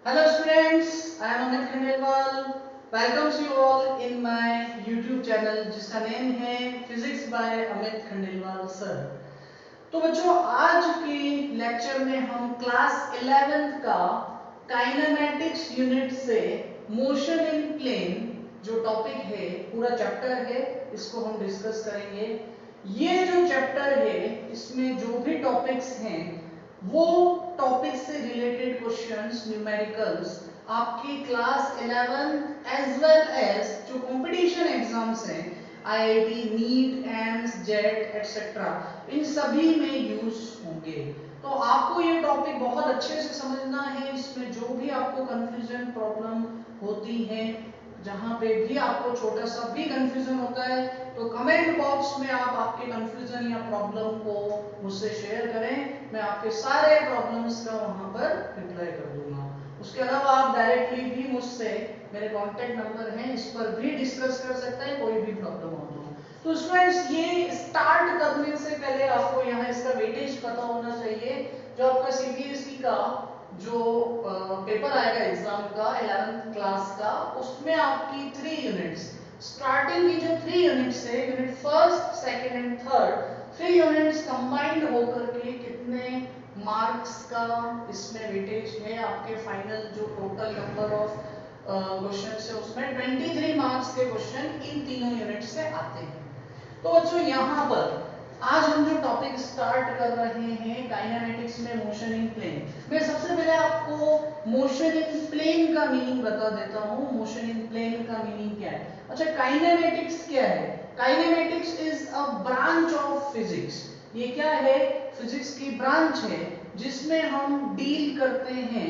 Hello students, I am Amit Khandelwal. Welcomes you all in my YouTube channel जिसका name है Physics by Amit Khandelwal sir. तो बच्चों आज के लेक्चर में हम क्लास 11th का काइनेमैटिक्स यूनिट से मोशन इन प्लेन जो टॉपिक है पूरा चैप्टर है इसको हम डिस्कस करेंगे। ये जो चैप्टर है इसमें जो भी टॉपिक्स हैं वो टॉपिक से रिलेटेड क्वेश्चंस न्यूमेरिकल्स आपकी क्लास 11 एज वेल एज जो कंपटीशन एग्जाम्स हैं IIT NEET AIIMS JET et cetera इन सभी में यूज होंगे। तो आपको ये टॉपिक बहुत अच्छे से समझना है। इसमें जो भी आपको कंफ्यूजन प्रॉब्लम होती है जहां पे भी आपको छोटा सा भी कंफ्यूजन होता है तो कमेंट बॉक्स में आप आपके कंफ्यूजन या प्रॉब्लम को मुझसे शेयर करें। मैं आपके सारे प्रॉब्लम्स का वहां पर रिप्लाई कर दूंगा। उसके अलावा आप डायरेक्टली भी मुझसे मेरे कांटेक्ट नंबर हैं इस पर भी डिस्कस कर सकते हैं कोई भी प्रॉब्लम हो तो स्टूडेंट्स ये स्टार्ट करने से पहले आपको यहाँ इसका वेटेज पता होना चाहिए। जो आपका सीबीएसई का जो पेपर आएगा एग्जाम का 11th क्लास का उसमें आपकी 3 यूनिट्स स्टार्टिंग की जो 3 यूनिट्स है unit first second and third 3 units combined होकर के कितने मार्क्स का इसमें वेटेज है आपके फाइनल जो टोटल नंबर ऑफ क्वेश्चन है उसमें 23 मार्क्स के क्वेश्चन इन तीनों यूनिट से आते हैं। तो बच्चों यहाँ पर आज हम जो टॉपिक स्टार्ट कर रहे हैं काइनेमैटिक्स में मोशन इन प्लेन। मैं सबसे पहले आपको मोशन इन प्लेन का मीनिंग बता देता हूँ। मोशन इन प्लेन का मीनिंग क्या है? अच्छा, काइनेमैटिक्स क्या है? Kinematics is a branch of physics. ये क्या है? फिजिक्स की ब्रांच है जिसमें हम डील करते हैं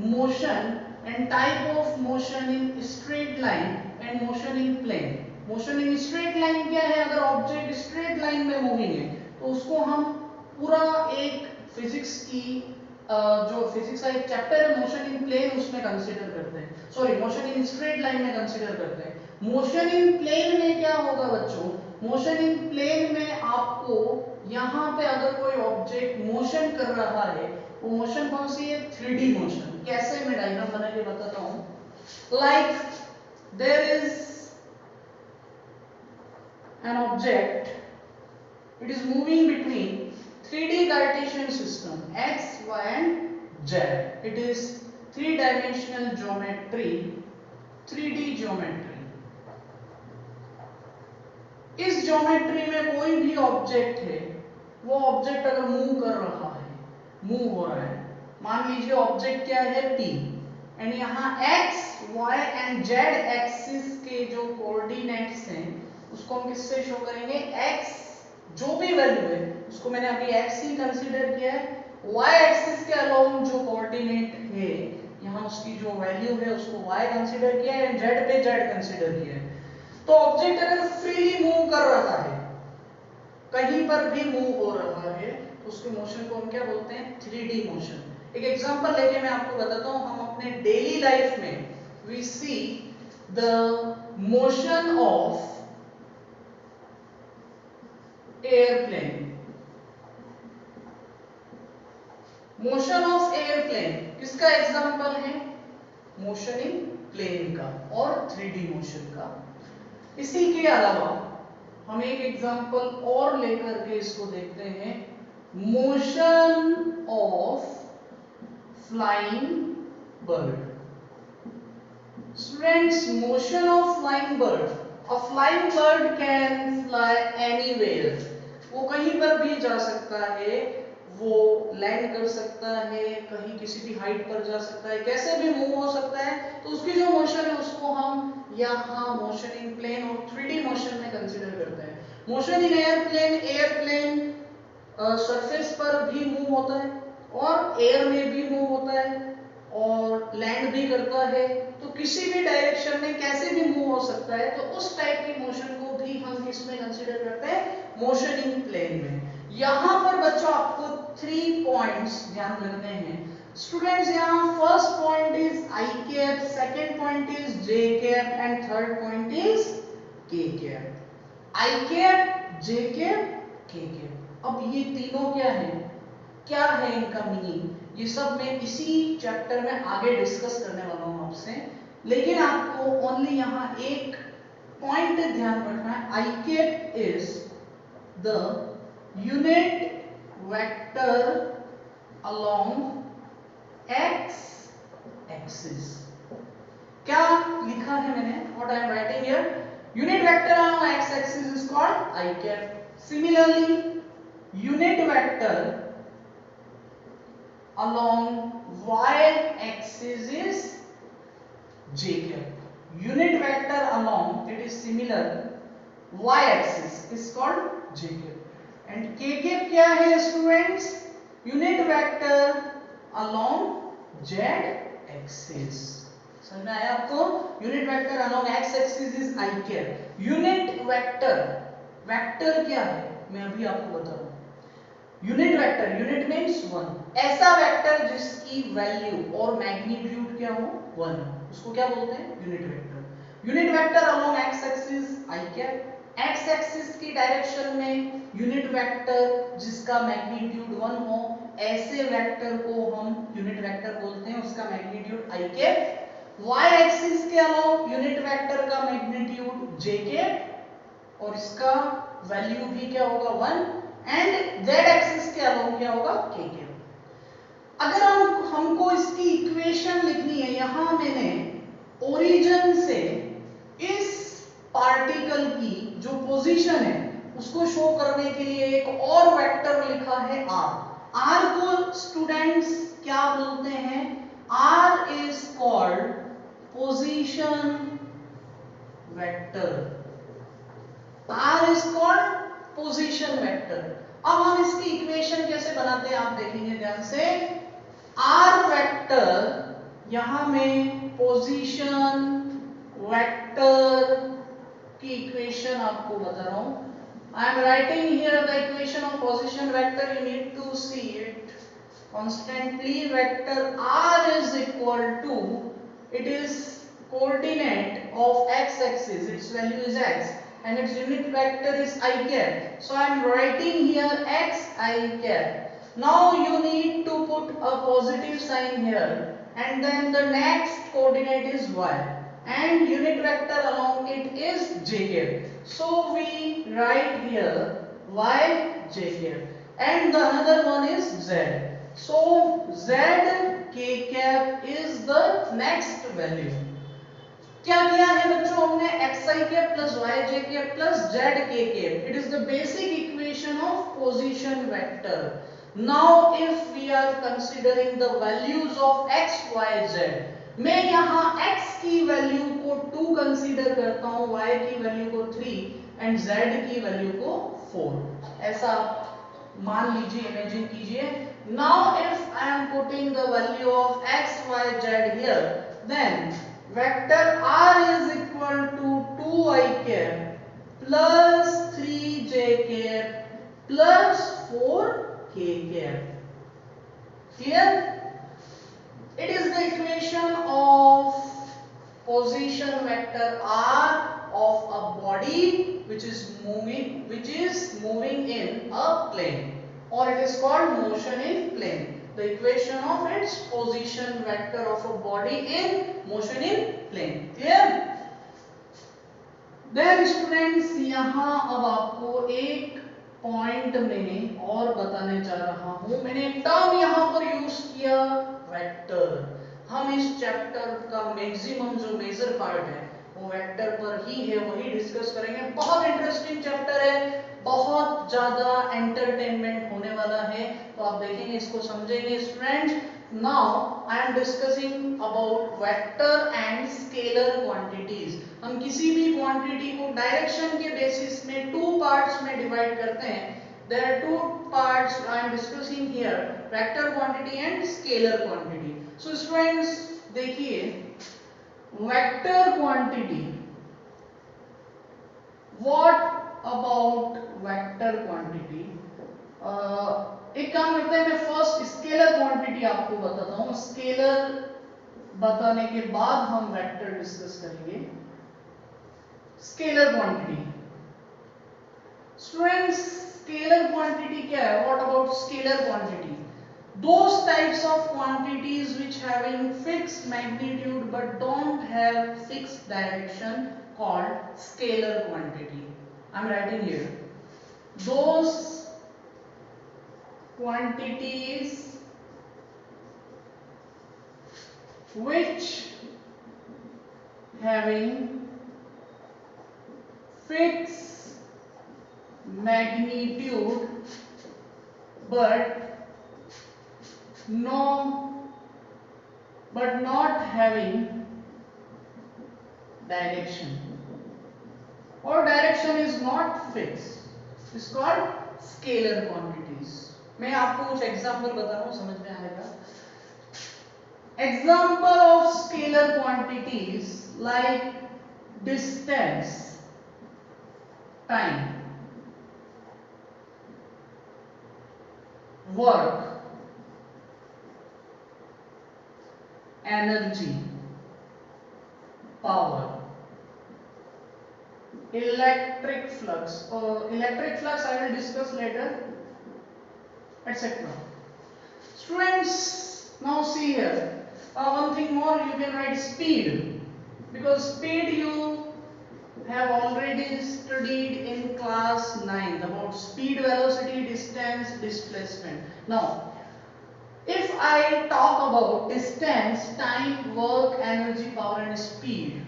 motion and type of motion in straight line and motion in plane. Motion in straight line क्या है? अगर ऑब्जेक्ट स्ट्रेट लाइन में मूविंग है तो उसको हम पूरा एक फिजिक्स की जो फिजिक्स का एक चैप्टर है मोशन इन प्लेन उसमें कंसीडर करते हैं। Sorry, motion in straight line में कंसीडर करते हैं। मोशन इन प्लेन में क्या होगा बच्चों? मोशन इन प्लेन में आपको यहाँ पे अगर कोई ऑब्जेक्ट मोशन कर रहा है वो मोशन कौन सी है? 3D motion. कैसे? मैं डायग्राम बना के बताता हूँ। Like there is an object, it is moving between 3D Cartesian system x, y and z. It is three-dimensional geometry, 3D geometry. इस ज्योमेट्री में कोई भी ऑब्जेक्ट है वो ऑब्जेक्ट अगर मूव कर रहा है मूव हो रहा है, मान लीजिए ऑब्जेक्ट क्या है p एंड यहाँ x, y and z axis के जो कोऑर्डिनेट्स हैं उसको हम किससे शो करेंगे? x जो भी वैल्यू है उसको मैंने अभी x ही कंसीडर किया है। y एक्सिस के अलोंग जो कोऑर्डिनेट है यहाँ उसकी जो वैल्यू है उसको y कंसीडर किया है एंड z पे z कंसीडर किया है। तो ऑब्जेक्ट अगर फ्रीली मूव कर रहा है कहीं पर भी मूव हो रहा है तो उसके मोशन को हम क्या बोलते हैं? 3D motion. एक एग्जांपल लेके मैं आपको बताता हूं। हम अपने डेली लाइफ में we see the motion of airplane. Motion of airplane किसका एग्जांपल है? मोशन इन प्लेन का और 3D मोशन का। इसी के अलावा हम एक एग्जांपल और लेकर के इसको देखते हैं। Motion of flying bird. Students, motion of flying bird, a flying bird can fly anywhere. वो कहीं पर भी जा सकता है, वो लैंड कर सकता है, कहीं किसी भी हाइट पर जा सकता है, कैसे भी मूव हो सकता है। तो उसकी जो मोशन है उसको हम यहाँ मोशन इन प्लेन और 3D मोशन में कंसीडर करते हैं। Motion in airplane, airplane surface पर भी मूव होता है और एयर में भी मूव होता है और लैंड भी करता है। तो किसी भी डायरेक्शन में कैसे भी मूव हो सकता है। तो उस टाइप की मोशन को भी हम किस में कंसीडर करते हैं? मोशन इन प्लेन में। यहां पर बच्चों आपको 3 पॉइंट्स ध्यान रखने हैं। स्टूडेंट्स, यहाँ first point is I cap, second point is J cap and third point is के कैप। आई कैप, जे कैप, के कैप। अब ये तीनों क्या है? क्या है इनका मीनिंग? ये सब मैं इसी चैप्टर में आगे डिस्कस करने वाला हूं आपसे, लेकिन आपको ओनली यहाँ एक पॉइंट ध्यान रखना है, i cap is the unit vector along x axis. क्या लिखा है मैंने, what I am writing here, unit vector along x axis is called i cap. Similarly unit vector along y axis is j cap. Unit vector along, it is similar, y axis is called j cap. And k cap क्या है students? Unit vector along z axis. समझ में आया आपको? Unit vector along x axis is I cap. Unit vector, vector क्या है मैं अभी आपको बता रहा हूं। यूनिट वेक्टर, यूनिट मींस 1, ऐसा वेक्टर जिसकी वैल्यू और मैग्नीट्यूड क्या हो 1, उसको क्या बोलते हैं unit vector. Unit vector along x axis i cap, x axis की डायरेक्शन में यूनिट वेक्टर जिसका मैग्नीट्यूड 1 हो, ऐसे वेक्टर को हम यूनिट वेक्टर बोलते हैं, उसका magnitude i cap. Y axis के अलोंग यूनिट वेक्टर का मैग्नीट्यूड जे कैप और इसका वैल्यू भी क्या होगा 1, एंड z एक्सिस के अलोंग क्या होगा k कैप। अगर हमको इसकी इक्वेशन लिखनी है, यहां मैंने ओरिजिन से इस पार्टिकल की जो पोजीशन है उसको शो करने के लिए एक और वेक्टर लिखा है r। r को स्टूडेंट्स क्या बोलते हैं, r is called position vector, r is called position vector. अब हम इसकी इक्वेशन कैसे बनाते हैं आप देखेंगे ध्यान से, r वेक्टर यहां में पोजीशन वेक्टर की इक्वेशन आपको बता रहा हूं। I am writing here the equation of position vector, you need to see it constantly। Vector r is equal to, it is coordinate of x axis, its value is x, and its unit vector is I cap. So I am writing here x I cap. Now you need to put a positive sign here, and then the next coordinate is y, and unit vector along it is j cap. So we write here y j cap, and the another one is z. So z k cap is the next value. क्या किया है बच्चों हमने xi cap plus yj cap plus zk cap, it is the basic equation of position vector. Now if we are considering the values of x y z, मैं यहां x की value को 2 consider करता हूं, y की value को 3 and z की value को 4, ऐसा मान लीजिए, इमेजिन कीजिए। Now if I am putting the value of x y z here, then vector r is equal to 2i cap plus 3j cap plus 4k cap. Clear? It is the equation of position vector r of a body which is moving in a plane, or it is called motion in plane. The equation of its position vector of a body in motion in plane. Clear? Then students, यहाँ अब आपको एक point में और बताने जा रहा हूं। मैंने एक टर्म यहाँ पर यूज किया वेक्टर। हम इस चैप्टर का मैक्सिमम जो मेजर पार्ट है वो वेक्टर पर ही है, वही डिस्कस करेंगे। बहुत इंटरेस्टिंग चैप्टर है, बहुत ज्यादा एंटरटेनमेंट होने वाला है, तो आप देखेंगे इसको समझेंगे students. Now I am discussing about vector and scalar quantities. हम किसी भी क्वांटिटी को डायरेक्शन के बेसिस में 2 पार्ट्स में डिवाइड करते हैं। There are 2 parts I am discussing here, vector quantity and scalar quantity. So students देखिए, vector quantity, what about vector quantity. एक काम करते हैं, मैं फर्स्ट स्केलर क्वांटिटी आपको बताता हूं, स्केलर बताने के बाद हम वेक्टर डिस्कस करेंगे। Scalar quantity, students scalar quantity क्या है, what about scalar quantity. those types of quantities which having fixed magnitude but don't have fixed direction called scalar quantity. I'm writing here those quantities which having fixed magnitude but not having direction, or direction is not fixed, is called scalar quantities. मैं आपको कुछ example बता रहा हूं, समझ में आएगा. Example of scalar quantities like distance, time, work, energy, power, electric flux, or electric flux I will discuss later, etc. Students, now see here, one thing more, you can write speed, because speed you have already studied in class 9 about speed, velocity, distance, displacement. Now if I talk about distance, time, work, energy, power and speed,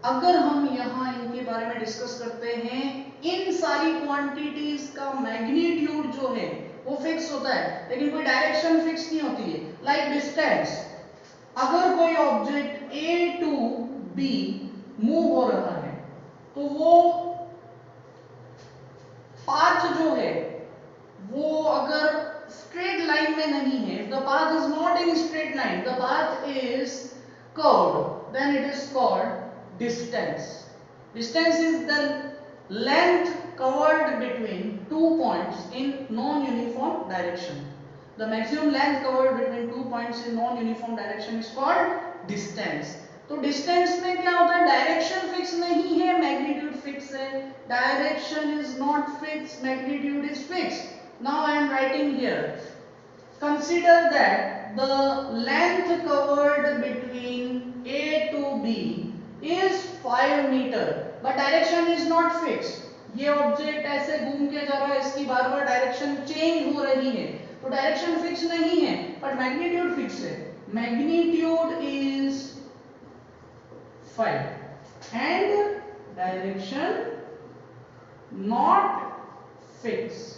अगर हम यहाँ इनके बारे में discuss करते हैं, इन सारी quantities का मैग्नीट्यूड जो है वो फिक्स होता है, लेकिन कोई डायरेक्शन फिक्स नहीं होती है. लाइक डिस्टेंस, अगर कोई object A to B move हो रहा है तो वो पाथ जो है वो अगर स्ट्रेट लाइन में नहीं है, the path is not in straight line, the path is curved, then it is called distance. Distance is the length covered between two points in non-uniform direction. The maximum length covered between two points in non-uniform direction is called distance. तो distance में क्या होता है, direction fix नहीं है, magnitude fix है. Direction is not fix, magnitude is fix. Now I am writing here, consider that the length covered between A to B is 5 meter but direction is not fixed. ये object ऐसे घूम के जा रहा है, इसकी बार बार direction change हो रही है, तो डायरेक्शन फिक्स नहीं है बट मैग्नीट्यूड फिक्स है. Magnitude is 5 and direction not fixed.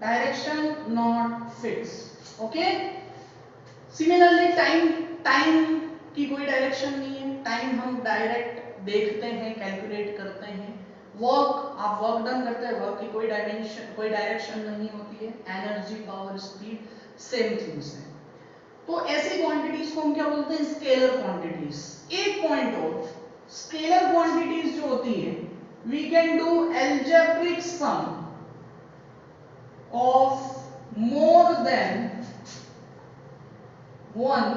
Direction not fixed. Okay. Similarly time की कोई डायरेक्शन नहीं है, टाइम हम डायरेक्ट देखते हैं, कैलकुलेट करते हैं. वर्क, आप वर्क डन करते हैं, वर्क की कोई डायरेक्शन नहीं होती है. Energy, power, speed same things है. तो ऐसी क्वांटिटीज को हम क्या बोलते हैं, स्केलर क्वांटिटीज. एक पॉइंट और, स्केलर क्वांटिटीज जो होती है we can do algebraic sum of more than one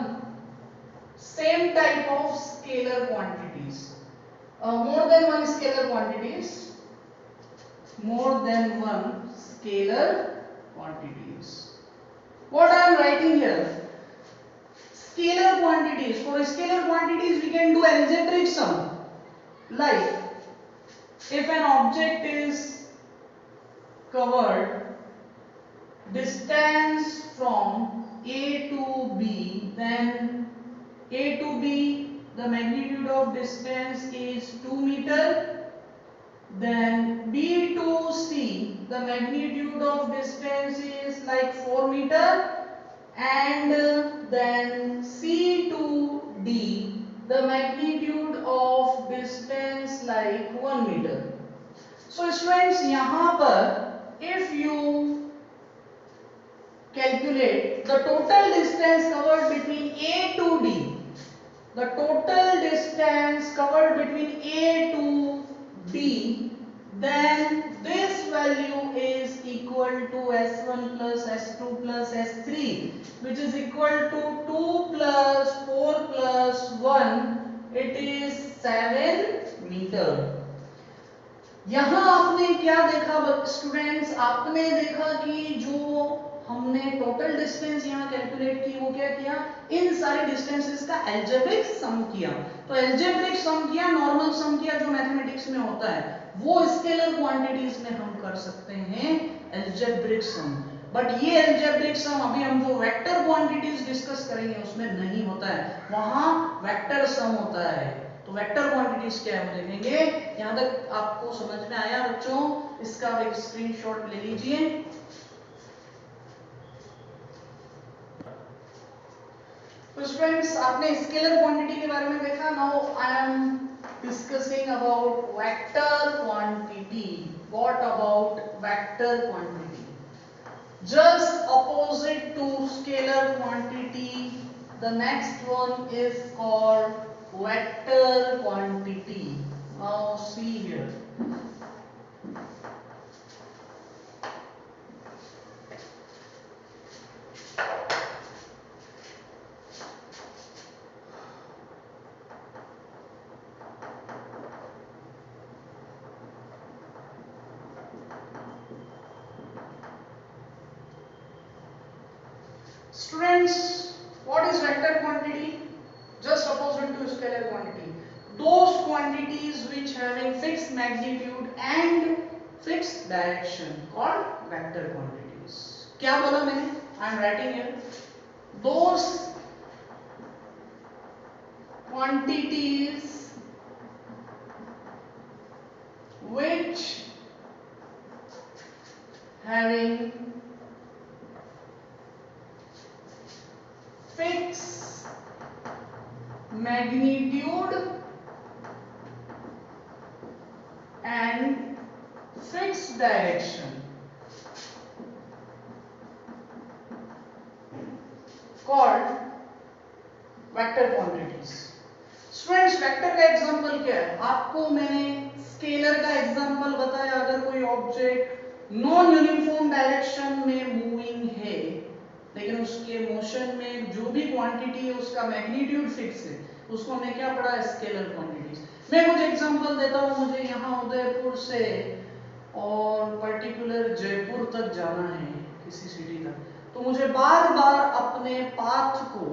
same type of scalar quantities. More than one scalar quantities. More than one scalar quantities. What I am writing here? Scalar quantities. For scalar quantities, we can do algebraic sum. Like if an object is covered distance from A to B, then A to B the magnitude of distance is 2 meter, then B to C the magnitude of distance is like 4 meter, and then C to D the magnitude of distance like 1 meter. So students, यहाँ पर if you calculate the total distance covered between A to D, the total distance covered between A to D, then this value is equal to S1 plus S2 plus S3, which is equal to 2 plus 4 plus 1, it is 7 meter. यहाँ आपने क्या देखा students, आपने देखा कि जो हमने total distance यहाँ कैलकुलेट की, वो क्या किया, इन सारे डिस्टेंसेस का एल्जेब्रिक सम किया। तो एल्जेब्रिक सम किया, नॉर्मल सम किया, जो मैथमेटिक्स में होता है वो स्केलर क्वांटिटीज में हम कर सकते हैं एल्जेब्रिक सम। बट ये एल्जेब्रिक सम अभी हम जो वेक्टर क्वांटिटीज डिस्कस करेंगे उसमें नहीं होता है, वहां वेक्टर सम होता है। तो वेक्टर क्वांटिटीज क्या है वो देखेंगे। यहां तक आपको समझ में आया बच्चों? इसका एक स्क्रीनशॉट ले लीजिए। तो स्टूडेंट्स आपने स्केलर क्वांटिटी के बारे में देखा। Now I am discussing about vector quantity. What about vector quantity? Just opposite to scalar quantity, the next one is called vector quantity. Now see here. Students, what is vector quantity? Just opposite to scalar quantity. Those quantities which having fixed magnitude and fixed direction called vector quantities. क्या बोला मैंने? I am writing here. Those quantities which having fixed magnitude and fixed direction called vector quantities. Students vector का example क्या है? आपको मैंने scalar का example बताया। अगर कोई ऑब्जेक्ट नॉन यूनिफॉर्म डायरेक्शन में मूविंग है लेकिन उसके मोशन में जो भी क्वांटिटी है उसका मैग्नीट्यूड फिक्स है, उसको हमने क्या पढ़ा है? Scalar quantities. मैं कुछ एग्जांपल देता हूं। मुझे यहाँ उदयपुर से और पर्टिकुलर जयपुर तक जाना है, किसी सिटी तक, तो मुझे बार बार अपने पाथ को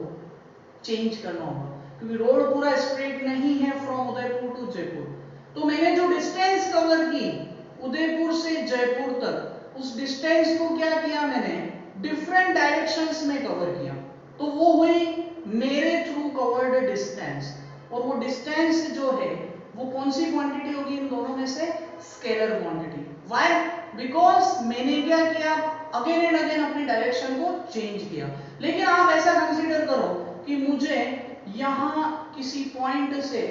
चेंज करना होगा क्योंकि रोड पूरा स्ट्रेट नहीं है फ्रॉम उदयपुर टू जयपुर। तो मैंने जो डिस्टेंस कवर की उदयपुर से जयपुर तक, उस डिस्टेंस को क्या किया मैंने? डिफरेंट डायरेक्शंस में कवर किया। तो वो हुई मेरे थ्रू कवर्ड डिस्टेंस। और वो डिस्टेंस जो है वो कौन सी क्वांटिटी होगी इन दोनों में से? Scalar quantity. व्हाई? बिकॉज मैंने क्या किया? अगेन एंड अगेन अपनी डायरेक्शन को चेंज किया। लेकिन आप ऐसा कंसीडर करो कि मुझे यहां किसी पॉइंट से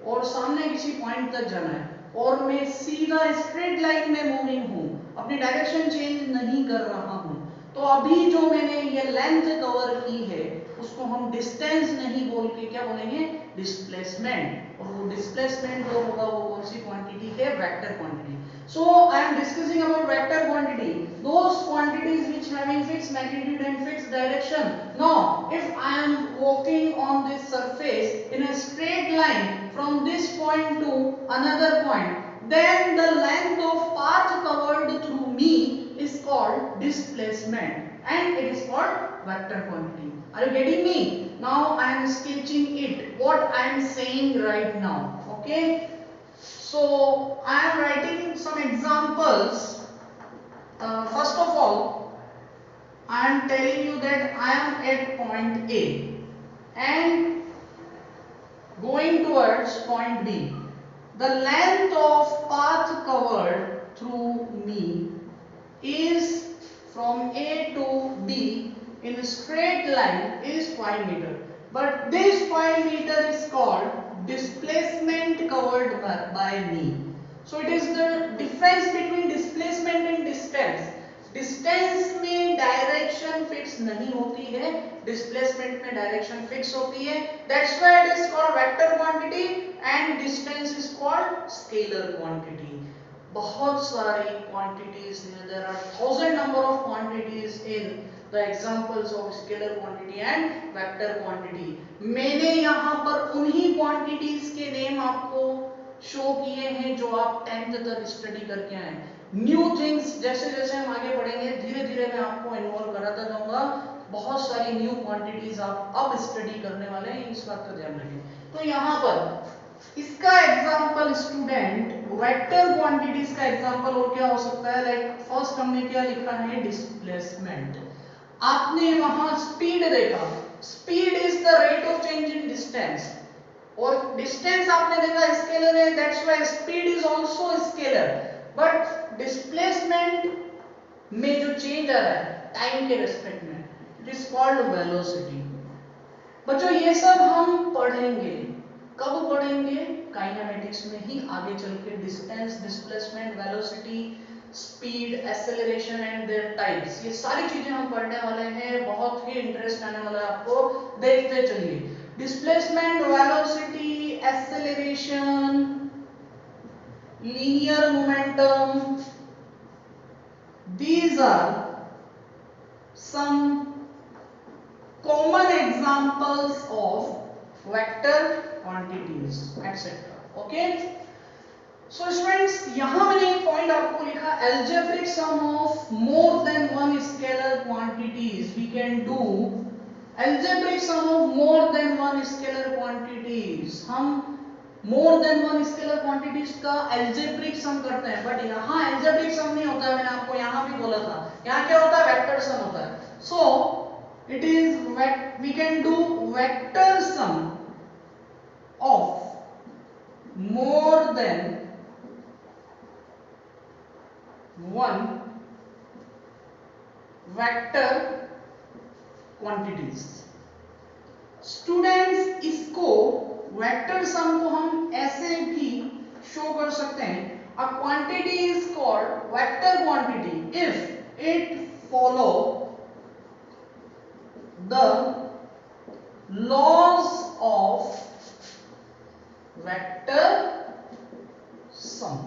और सामने किसी पॉइंट तक जाना है और मैं सीधा स्ट्रेट लाइन में मूविंग हूं, अपनी डायरेक्शन चेंज नहीं कर रहा हूं, तो अभी जो मैंने ये लेंथ कवर की है उसको हम डिस्टेंस नहीं बोल के क्या बोलेंगे? डिस्प्लेसमेंट। और वो डिस्प्लेसमेंट जो होगा वो कौन सी क्वांटिटी है? Vector quantity. So I am discussing about vector quantity, those quantities which having fixed magnitude and fixed direction. Now, if I am walking on this surface in a straight line from this point to another point, then the length of path covered through me is called displacement and it is called vector quantity. Are you getting me? Now I am sketching it, what I am saying right now. Okay. So I am writing some examples. First of all, I am telling you that I am at point A and going towards point B. The length of path covered through me is from A to B in a straight line is 5 meter. But this 5 meter is called displacement covered by me. So it is the difference between displacement and distance. Distance में direction fix नहीं होती है, displacement में direction fix होती है। That's why it is called vector quantity and distance is called scalar quantity. बहुत सारी quantities हैं, there are 1000 number of quantities in the examples of scalar quantity and vector quantity. मैंने यहाँ पर उन्हीं क्वांटिटीज के नेम आपको शो किए हैं जो आप 10th तक स्टडी करके आए। न्यू थिंग्स जैसे जैसे हम आगे बढ़ेंगे धीरे धीरे मैं आपको इन्वॉल्व कराता जाऊंगा। बहुत सारी न्यू क्वांटिटीज आप अब स्टडी करने वाले हैं, इस बात का ध्यान रखें। तो यहाँ पर इसका एग्जांपल स्टूडेंट वेक्टर क्वांटिटीज का एग्जांपल और क्या हो सकता है, लाइक फर्स्ट हमने क्या लिखा है, डिस्प्लेसमेंट। आपने वहां स्पीड देखा, speed is the rate of change in distance, और डिस्टेंस आपने देखा स्केलर है, that's why speed is also scalar. But displacement में जो चेंज आ रहा है टाइम के रेस्पेक्ट में, इट इज कॉल्ड वेलोसिटी। बच्चों ये सब हम पढ़ेंगे, कब पढ़ेंगे, काइनेमेटिक्स में ही आगे चल के। Distance, displacement, velocity, speed, acceleration and there types, ये सारी चीजें हम पढ़ने वाले हैं। बहुत ही इंटरेस्ट आने वाला है आपको, देखते चलिए। Displacement, velocity, acceleration, linear momentum, these are some common examples of vector quantities etc. okay, so students यहां मैंने एक पॉइंट आपको लिखा, algebraic sum of more than one scalar quantities we can do। algebraic sum of more than one scalar quantities, हम मोर than one scalar quantities का algebraic sum करते हैं, but यहाँ एल्जेब्रिक सम नहीं होता है, मैंने आपको यहाँ भी बोला था। यहाँ क्या होता है, वेक्टर सम होता है। So it is we can do vector sum of more than one vector quantities. Students इसको वेक्टर सम को हम ऐसे भी शो कर सकते हैं, a quantity is called vector quantity if it follow the laws of vector sum.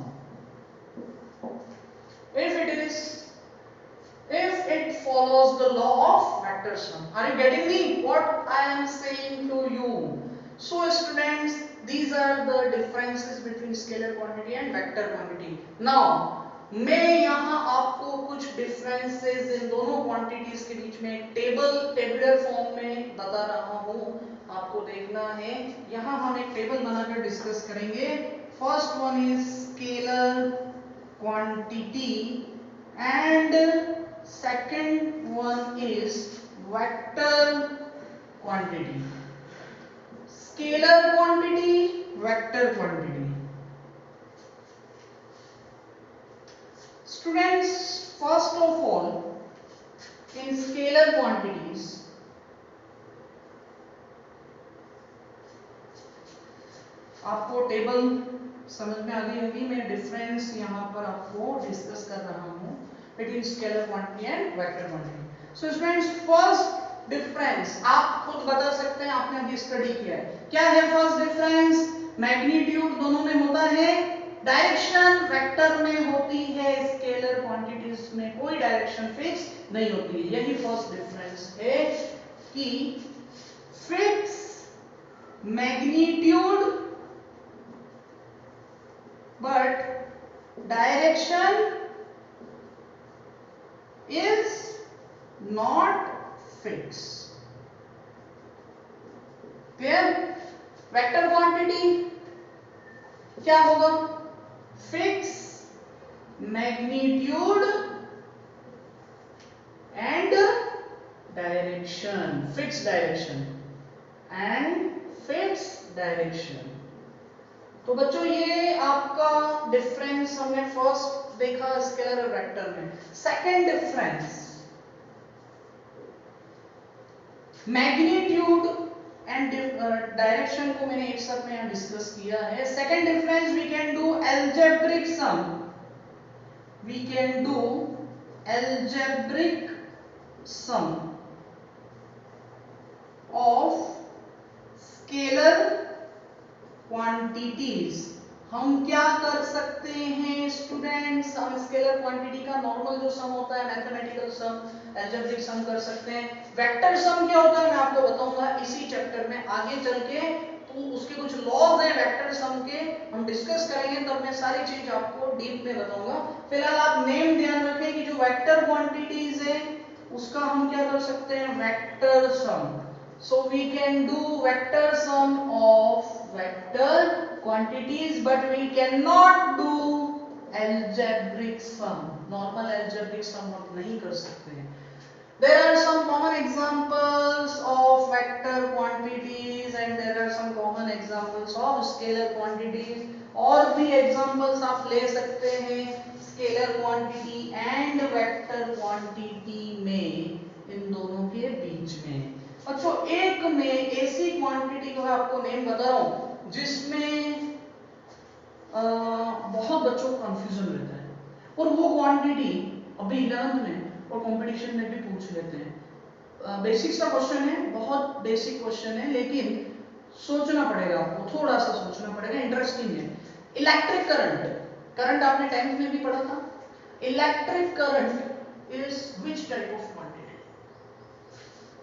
if it follows the law of vector sum. Are you getting me what I am saying to you? So students, these are the differences between scalar quantity and vector quantity. Now मैं यहाँ आपको कुछ differences इन दोनों quantities के बीच में tabular form में बता रहा हूँ, आपको देखना है। यहाँ हम एक टेबल बनाकर डिस्कस करेंगे। First one is scalar quantity and second one is vector quantity. Scalar quantity, vector quantity. Students, first of all, in scalar quantities, आपको टेबल समझ में आ गई होगी। मैं डिफरेंस यहाँ पर आपको डिस्कस कर रहा हूँ between scalar quantity and vector quantity. So students, first difference आप खुद बता सकते हैं, आपने अभी स्टडी किया है। क्या है फर्स्ट डिफरेंस? मैग्नीट्यूड दोनों में होता है, डायरेक्शन वेक्टर में होती है, स्केलर क्वांटिटीज में कोई डायरेक्शन फिक्स नहीं होती है। यही फर्स्ट डिफरेंस है कि fix magnitude but direction is not fixed. Clear? Vector quantity क्या होगा? Fix magnitude and direction, fixed direction and fixed direction. तो बच्चों ये आपका डिफरेंस हमने फर्स्ट देखा स्केलर और वेक्टर में। Second difference magnitude and direction को मैंने एक साथ में यहाँ डिस्कस किया है। Second difference, we can do algebraic sum, we can do algebraic sum of scalar quantities. हम क्या कर सकते हैं स्टूडेंट्स, हम स्केलर क्वांटिटी का नॉर्मल जो सम होता है, मैथमेटिकल सम, एल्जेब्रिक सम कर सकते हैं। वेक्टर सम क्या होता है मैं आपको बताऊंगा इसी चैप्टर में आगे चल के। तो उसके कुछ लॉज हैं वेक्टर सम के, हम डिस्कस करेंगे तब मैं सारी चीज आपको डीप में बताऊंगा। फिलहाल आप नेम ध्यान रखें कि जो वेक्टर क्वांटिटीज है उसका हम क्या कर सकते हैं, vector sum. So we can do vector sum of vector quantities, but we can not do algebraic sum। Normal algebraic sum हम नहीं कर सकते हैं। There are some common examples of vector quantities and there are some common examples of scalar quantities। और भी examples आप ले सकते हैं scalar quantity and vector quantity में, इन दोनों के बीच में। अच्छा, एक में ऐसी क्वांटिटी को मैं आपको नेम बता रहा हूं जिसमें बहुत बच्चों को कंफ्यूजन रहता है, और वो क्वांटिटी अभी 11th में और कंपटीशन में भी पूछ लेते हैं। बेसिक सा क्वेश्चन है, बहुत बेसिक क्वेश्चन है, लेकिन सोचना पड़ेगा आपको, थोड़ा सा सोचना पड़ेगा, इंटरेस्टिंग है। इलेक्ट्रिक करंट, करंट आपने 10th में भी पढ़ा था। Electric current is which type of quantity,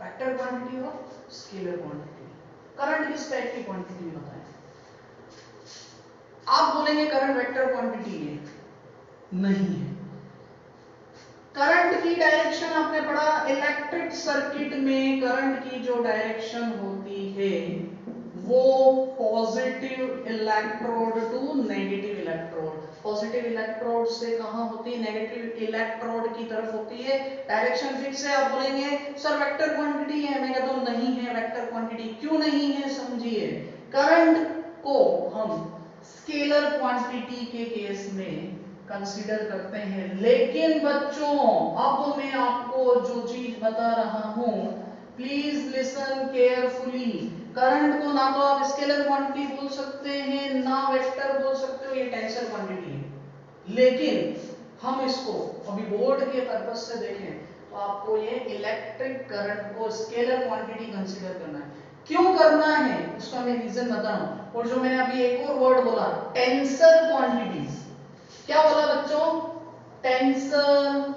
vector quantity और स्केलर क्वांटिटी। करंट किस टाइप की क्वांटिटी होता है? आप बोलेंगे करंट वेक्टर क्वांटिटी है, नहीं है। करंट की डायरेक्शन आपने पढ़ा इलेक्ट्रिक सर्किट में, करंट की जो डायरेक्शन होती है वो positive electrode to negative electrode, positive electrode से कहां होती है, नेगेटिव इलेक्ट्रोड की तरफ होती है। डायरेक्शन फिक्स है। आप बोलेंगे सर वेक्टर क्वांटिटी है, मैं कहता हूं नहीं है वेक्टर क्वांटिटी। क्यों नहीं है, समझिए। करंट को हम स्केलर क्वांटिटी के केस में कंसीडर करते हैं, लेकिन बच्चों अब मैं आपको जो चीज बता रहा हूं, प्लीज लिसन केयरफुली। करंट को ना तो आप स्केलर क्वांटिटी बोल सकते हैं ना वेक्टर बोल सकते हो, ये टेंसर क्वांटिटी है। लेकिन हम इसको अभी बोर्ड के पर्पस से देखें तो आपको ये इलेक्ट्रिक करंट को स्केलर क्वांटिटी कंसीडर करना है। क्यों करना है उसका मैं रीजन बता रहा हूं। और जो मैंने अभी एक और वर्ड बोला, टेंसर क्वांटिटीज, क्या बोला बच्चों, tensor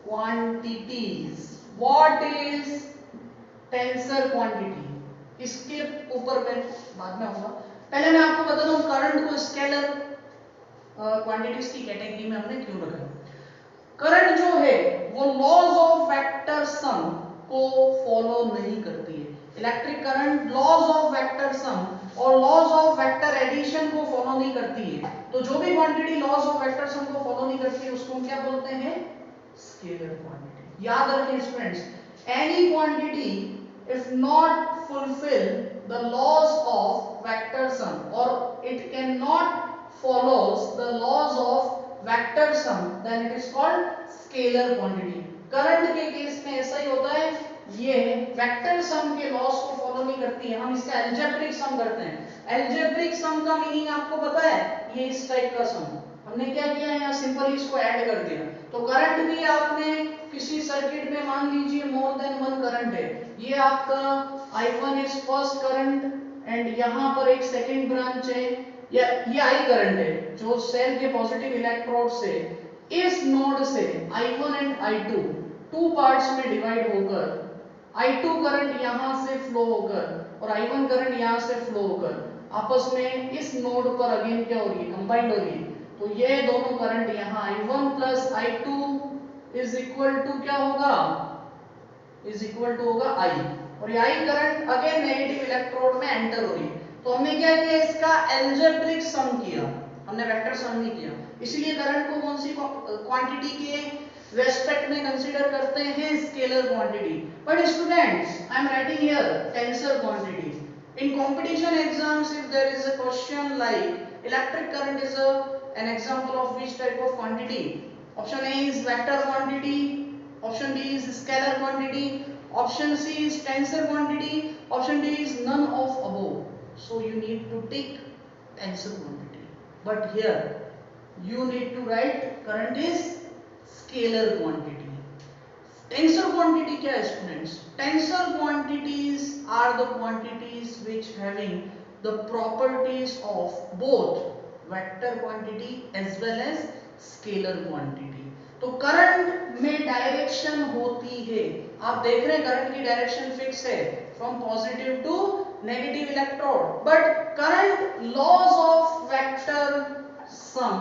quantities. What is tensor quantity, इसके ऊपर मैं बाद में आऊंगा। पहले मैं आपको बता दूं करंट को स्केलर क्वांटिटीज की कैटेगरी में हमने क्यों रखा। करंट जो है वो लॉज ऑफ वेक्टर सम को फॉलो नहीं करती है। Electric current laws of vector sum और लॉज ऑफ वेक्टर एडिशन को फॉलो नहीं करती है। तो जो भी quantity laws of vector sum को फॉलो नहीं करती है उसको हम क्या बोलते हैं, स्केलर क्वांटिटी। याद रखें students, any quantity if not fulfill the laws of vector sum or it cannot follows the laws of vector sum, then it is called scalar quantity। Current के केस में ऐसा ही होता है, ये वेक्टर सम के loss को follow नहीं करती है, हम इसका एल्जेब्रिक सम करते हैं। एल्जेब्रिक सम का मीनिंग आपको पता है, ये इस टाइप का सम। हमने क्या किया है, यहाँ सिंपली इसको ऐड कर दिया। तो करंट भी आपने किसी सर्किट में मान लीजिए मोर देन वन करंट है, ये आपका I1 is first current and यहाँ पर एक सेकंड ब्रांच है, या ये I करंट है जो सेल के पॉजिटिव इलेक्ट्रोड से इस नोड से I1 and I2 two parts में डिवाइड होकर I2 करंट यहां से फ्लो होकर और I1 करंट यहां से फ्लो होकर आपस में इस नोड पर अगेन क्या हो रही है, कंबाइंड हो रही है। तो ये दोनों करंट यहाँ I1 plus I2 is equal to क्या होगा, इज इक्वल टू होगा I, और ये I current again negative electrode में एंटर हो रही है। तो हमने क्या किया, इसका एल्जेब्रिक सम किया, हमने वेक्टर सम नहीं किया। इसलिए करंट को कौन सी क्वांटिटी के रेस्पेक्ट में कंसीडर करते हैं, scalar quantity. But students I am writing here tensor quantity. In competition exams, if there is a question like electric current is an example of which type of quantity? Option A is vector quantity, option B is scalar quantity, option C is tensor quantity, option D is none of above. So you need to take tensor quantity. But here you need to write current is scalar quantity. Tensor quantity क्या है students? Tensor quantities are the quantities which having the properties of both vector quantity as well as scalar quantity। तो current में direction होती है, आप देख रहे हैं करंट की डायरेक्शन फिक्स है, from positive to negative electrode, but current laws of vector sum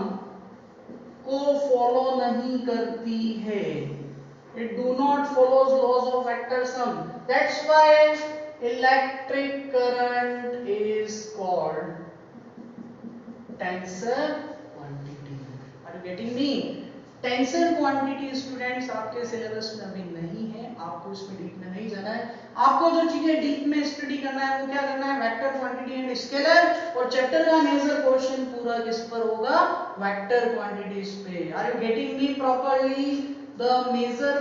को फॉलो नहीं करती है. It do not follows laws of vector sum. That's why electric current is called tensor quantity. Are you getting me? Tensor quantity students आपके syllabus में अभी नहीं है, आपको इसमें डीप में नहीं जाना है. आपको जो चीजें डीप में स्टडी करना है वो क्या करना है, वेक्टर क्वांटिटी एंड स्केलर. और चैप्टर का मेजर पोर्शन पूरा किस पर होगा, वेक्टर क्वांटिटीज पे. Are you getting me properly? The major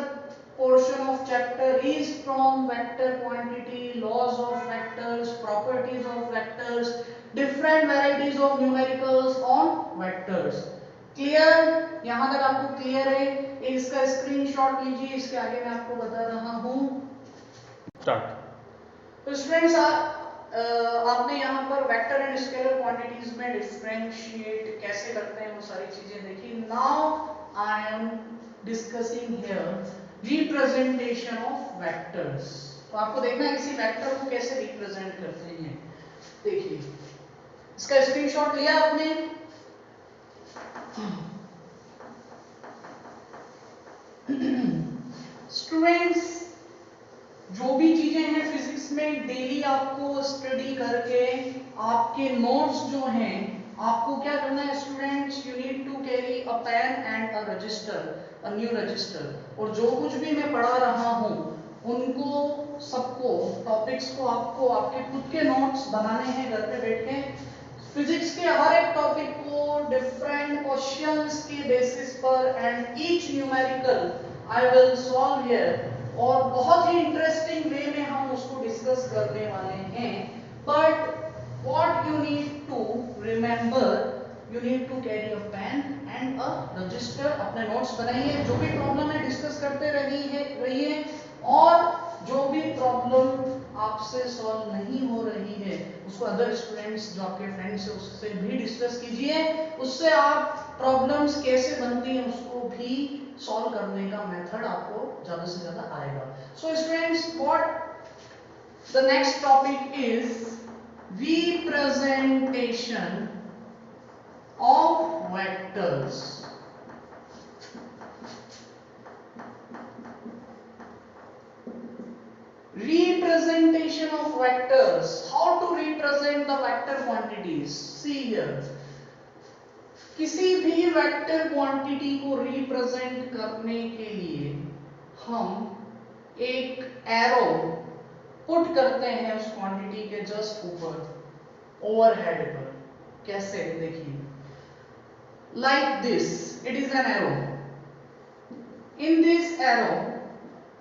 portion of chapter is from vector quantity, laws of vectors, properties of vectors, different varieties of numericals on vectors. Clear? यहां तक आपको clear है? इसका स्क्रीनशॉट लीजिए, इसके आगे मैं आपको बता रहा हूं. स्टार्ट. तो स्टूडेंट्स आपने यहाँ पर वेक्टर एंड स्केलर क्वांटिटीज में डिफरेंशिएट कैसे करते हैं वो सारी चीजें देखी. Now I am discussing here representation of vectors. तो आपको देखना है किसी वेक्टर को कैसे रिप्रेजेंट करते हैं. देखिए, इसका स्क्रीनशॉट लिया आपने. स्टूडेंट्स, जो भी चीजें हैं फिजिक्स में डेली आपको स्टडी करके आपके नोट्स जो हैं आपको क्या करना है students, you need to carry a pen and a register, a new register. और जो कुछ भी मैं पढ़ा रहा हूं उनको सबको टॉपिक्स को आपको आपके खुद के नोट्स बनाने हैं घर पे बैठ के. फिजिक्स के हर एक टॉपिक को डिफरेंट क्वेश्चंस के बेसिस पर and each numerical I will solve here. और बहुत ही इंटरेस्टिंग वे में हम उसको डिस्कस करने वाले हैं. But what you need to remember, you need to carry a pen and a register. अपने नोट्स बनाइए, जो भी प्रॉब्लम है डिस्कस करते रहिए. और जो भी प्रॉब्लम आपसे सॉल्व नहीं हो रही है उसको अदर स्टूडेंट्स जो आपके फ्रेंड्स हैं उससे भी डिस्कस कीजिए. उससे आप प्रॉब्लम्स कैसे बनती हैं उसको भी सॉल्व करने का मेथड आपको ज्यादा से ज्यादा आएगा. So students, what the next topic is representation of vectors. Representation of vectors. How to represent the vector quantities? See here. किसी भी वेक्टर क्वांटिटी को रिप्रेजेंट करने के लिए हम एक एरो पुट करते हैं उस क्वांटिटी के जस्ट ऊपर, ओवरहेड पर. कैसे? देखिए, like this. It is an arrow. In this arrow,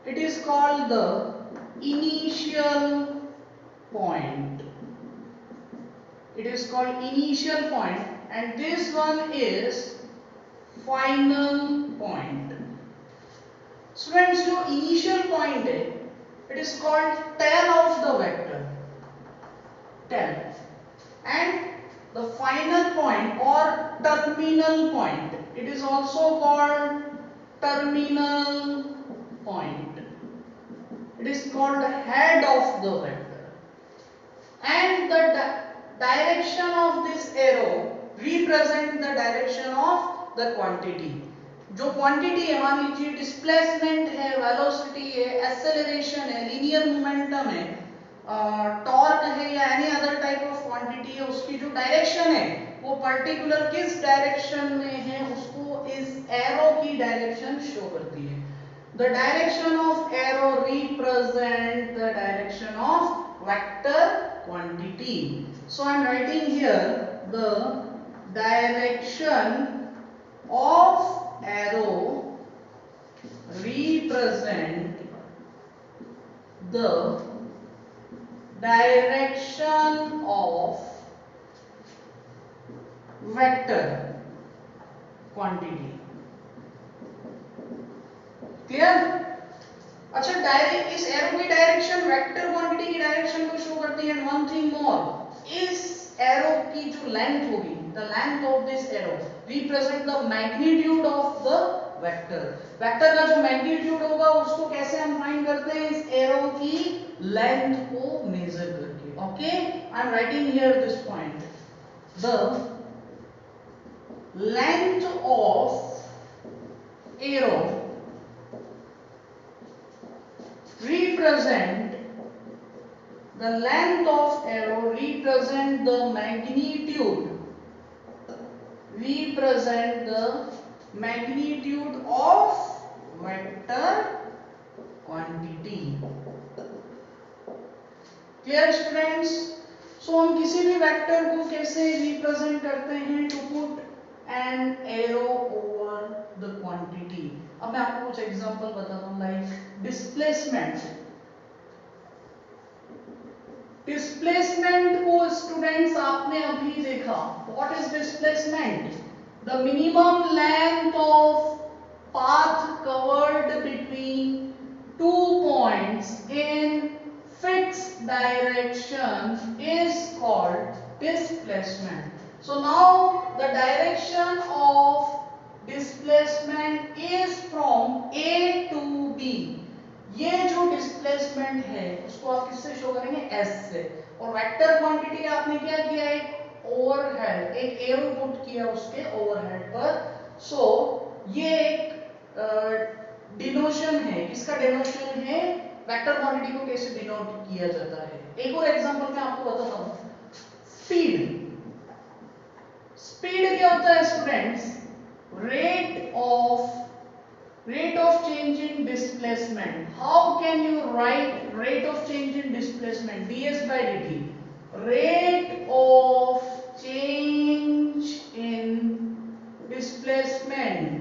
it is called the initial point. It is called initial point, and this one is final point. Students, जो initial point है, it is called tail of the vector. Tail. And the final point or terminal point, it is also called terminal point. It is called the head of the vector. And the direction of this arrow represent the direction of the quantity. जो quantity है, मान लीजिए displacement है, velocity है, acceleration है, linear momentum है, torque है या any other type of quantity है, उसकी जो डायरेक्शन है वो पर्टिकुलर किस डायरेक्शन में है उसको इस एरो की डायरेक्शन शो करती है. The direction of arrow represent the direction of vector quantity. So I am writing here the direction of arrow represent the direction of vector quantity. Clear? अच्छा, direct इस arrow की direction vector quantity की direction को show करती है. One thing more, इस arrow की जो लेंथ होगी, the length of this arrow represent the magnitude of the vector. Vector का जो मैग्नीट्यूड होगा उसको कैसे हम फाइंड करते हैं, इस एरो की लेंथ को मेजर करके. Okay, I am writing here this point. The length of arrow represent the magnitude of vector quantity. Clear students? So हम किसी भी वेक्टर को कैसे रिप्रेजेंट करते हैं? To put an arrow over the quantity. अब मैं आपको कुछ एग्जांपल बताता हूं, लाइक डिस्प्लेसमेंट. डिस्प्लेसमेंट को स्टूडेंट्स आपने अभी देखा. What is displacement? The minimum length of path covered between two points in fixed direction is called displacement. So now the direction of displacement is from A to B. ये जो displacement है उसको आप किससे show करेंगे? S से. और vector quantity आपने क्या किया? एक ओवरहेड, एक एरो पुट किया उसके ओवरहेड पर. सो ये एक डिनोशन है. किसका डिनोशन है? वेक्टर क्वांटिटी को कैसे डिनोट किया जाता है. एक और एग्जांपल मैं आपको बताता हूं. स्पीड. स्पीड क्या होता है students? rate of change in displacement. How can you write rate of change in displacement? ds by dt. Rate of change in displacement.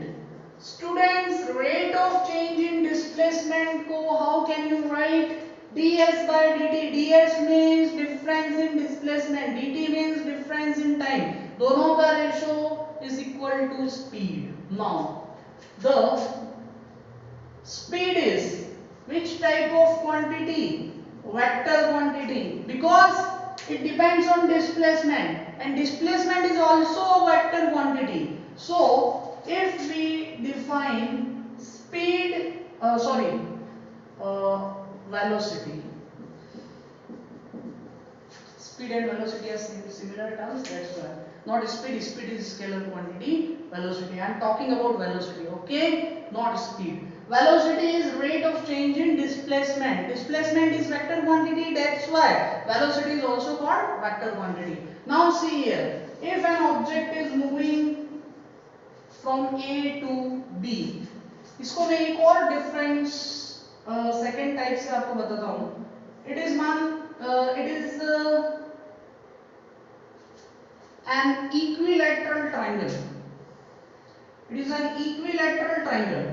Students, rate of change in displacement को how can you write? ds by dt. ds means difference in displacement, dt means difference in time. दोनों का ratio is equal to speed. Now the speed is which type of quantity? Vector quantity, because it depends on displacement and displacement is also a vector quantity. So if we define speed velocity. Speed and velocity are similar terms, that's why. Not speed. Speed is scalar quantity. Velocity, I am talking about velocity, okay, not speed. Velocity is rate of change in displacement. Displacement is vector quantity, that's why velocity is also called vector quantity. Now see here, if an object is moving from A to B, इसको मैं एक और difference second type से आपको बताता हूं. It is an equilateral triangle. It is an equilateral triangle,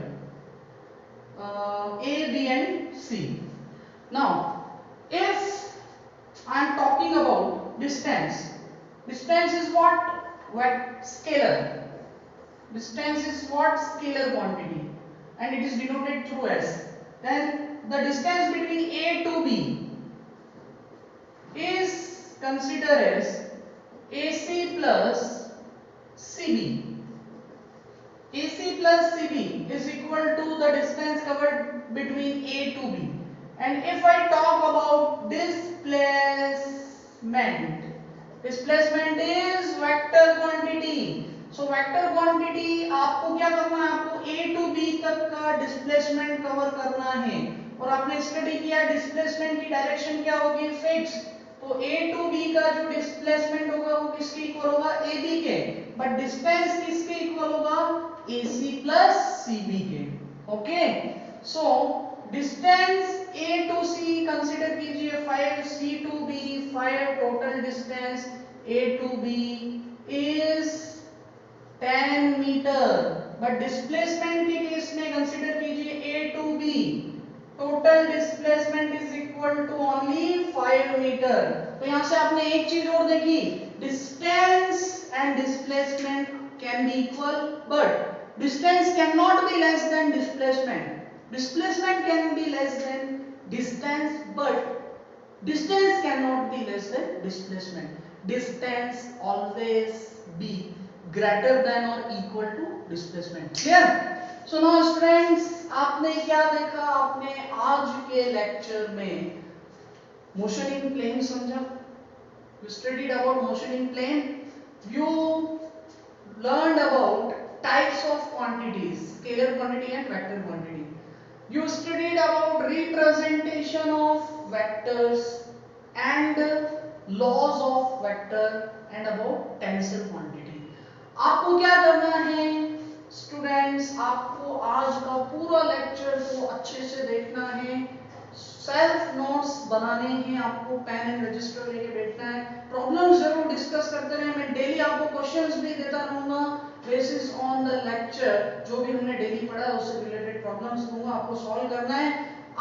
A, B and C. Now if I am talking about distance, distance is what? Scalar. Distance is what? Scalar quantity, and it is denoted through S. Then the distance between A to B is considered as AC plus CB. AC plus CB is equal to the distance covered between A to B. And if I talk about displacement, displacement is vector quantity. So vector quantity आपको क्या करना है? आपको A to B तक का displacement cover करना है. और आपने स्टडी किया डिस्प्लेसमेंट की डायरेक्शन क्या होगी? फिक्स. तो A to B का जो डिस्प्लेसमेंट होगा वो किसके इक्वल होगा? AB के. बट डिस्टेंस किसके इक्वल होगा? AC plus CB के. Okay, so distance A to C consider कीजिए 5, C to B 5. Total distance A to B is 10 metre. But displacement के केस में कंसीडर कीजिए A to B, total displacement is equal to only 5 metre. तो यहां से आपने एक चीज और देखी, distance and displacement can be equal, but distance can not be less than displacement. Displacement can be less than distance, but distance can not be less than displacement. Distance always be greater than और equal to displacement. Clear? So now students, आपने क्या देखा? आपने आज के lecture में motion in plane समझा. You studied about motion in plane. You learned about types of quantities, scalar quantity and vector quantity. You studied about representation of vectors and laws of vector and about tensor quantity. आपको क्या करना है students, आपको आज का पूरा lecture को अच्छे से देखना है, सेल्फ नोट्स बनाने हैं, आपको पेन एंड रजिस्टर लेके बैठना है, प्रॉब्लम्स जरूर डिस्कस करते रहे, मैं डेली आपको क्वेश्चंस भी देता रहूंगा बेसिस ऑन द लेक्चर, जो भी हमने डेली पढ़ा है उससे रिलेटेड प्रॉब्लम्स दूंगा, आपको सॉल्व करना है,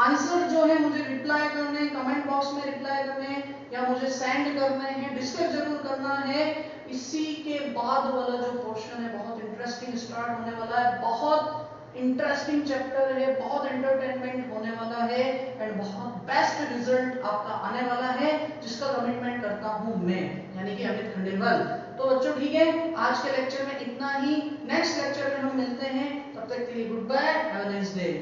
आंसर जो है मुझे रिप्लाई करने हैं, कमेंट बॉक्स में रिप्लाई करने हैं या मुझे सेंड करने हैं, डिस्कस जरूर करना है। इसी के बाद वाला जो पोर्शन है बहुत इंटरेस्टिंग स्टार्ट होने वाला है, बहुत इंटरेस्टिंग चैप्टर है, बहुत एंटरटेनमेंट होने वाला है एंड बहुत बेस्ट रिजल्ट आपका आने वाला है, जिसका कमिटमेंट करता हूं मैं, यानी कि अमित खंडेलवाल। तो बच्चों ठीक है, आज के लेक्चर में इतना ही, नेक्स्ट लेक्चर में हम मिलते हैं, तब तक के लिए goodbye, have a nice day.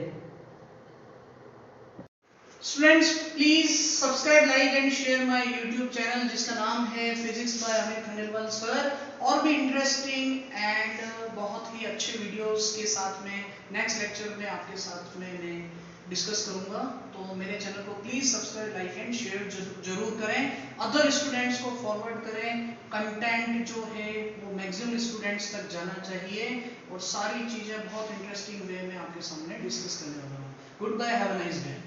Students please subscribe, like and share my YouTube channel जिसका नाम है physics by Amit Khandelwal sir. और भी इंटरेस्टिंग एंड बहुत ही अच्छे वीडियोस के साथ में नेक्स्ट लेक्चर में आपके साथ में मैं डिस्कस करूंगा, तो मेरे चैनल को please subscribe, like and share जरूर करें, अदर स्टूडेंट्स को फॉरवर्ड करें, कंटेंट जो है वो मैक्सिमम स्टूडेंट्स तक जाना चाहिए और सारी चीजें बहुत इंटरेस्टिंग वे में आपके सामने डिस्कस करने वाला हूँ। Goodbye, have a nice day.